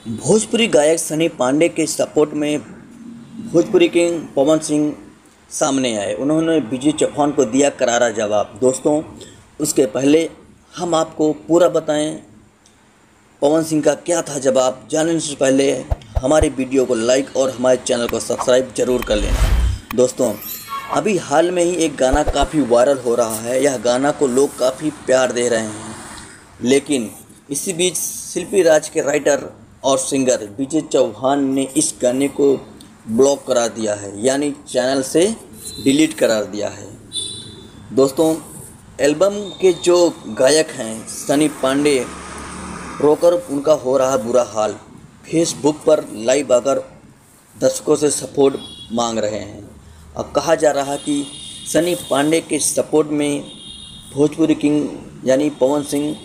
भोजपुरी गायक सनी पांडे के सपोर्ट में भोजपुरी किंग पवन सिंह सामने आए। उन्होंने विजय चौहान को दिया करारा जवाब। दोस्तों, उसके पहले हम आपको पूरा बताएं पवन सिंह का क्या था जवाब। जानने से पहले हमारी वीडियो को लाइक और हमारे चैनल को सब्सक्राइब जरूर कर लेना। दोस्तों, अभी हाल में ही एक गाना काफ़ी वायरल हो रहा है। यह गाना को लोग काफ़ी प्यार दे रहे हैं, लेकिन इसी बीच शिल्पी राज के राइटर और सिंगर विजय चौहान ने इस गाने को ब्लॉक करा दिया है, यानी चैनल से डिलीट करा दिया है। दोस्तों, एल्बम के जो गायक हैं सनी पांडे, रोकर उनका हो रहा बुरा हाल। फेसबुक पर लाइव आकर दर्शकों से सपोर्ट मांग रहे हैं। अब कहा जा रहा कि सनी पांडे के सपोर्ट में भोजपुरी किंग यानी पवन सिंह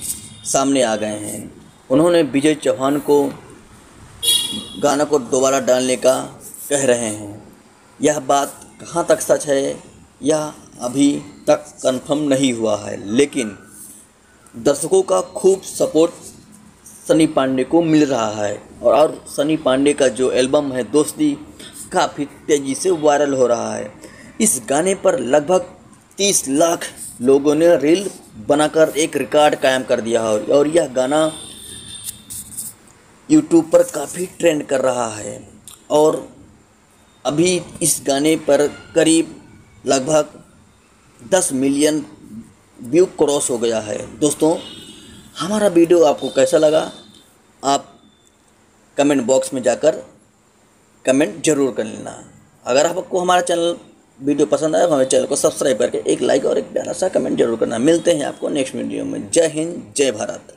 सामने आ गए हैं। उन्होंने विजय चौहान को गाना को दोबारा डालने का कह रहे हैं। यह बात कहाँ तक सच है यह अभी तक कंफर्म नहीं हुआ है, लेकिन दर्शकों का खूब सपोर्ट सनी पांडे को मिल रहा है और सनी पांडे का जो एल्बम है दोस्ती काफ़ी तेज़ी से वायरल हो रहा है। इस गाने पर लगभग 30 लाख लोगों ने रील बनाकर एक रिकॉर्ड कायम कर दिया है और यह गाना यूट्यूब पर काफ़ी ट्रेंड कर रहा है और अभी इस गाने पर करीब लगभग 10 मिलियन व्यू क्रॉस हो गया है। दोस्तों, हमारा वीडियो आपको कैसा लगा आप कमेंट बॉक्स में जाकर कमेंट जरूर कर लेना। अगर आपको हमारा चैनल वीडियो पसंद आया तो हमारे चैनल को सब्सक्राइब करके एक लाइक और एक प्यारा सा कमेंट जरूर करना। मिलते हैं आपको नेक्स्ट वीडियो में। जय हिंद, जय भारत।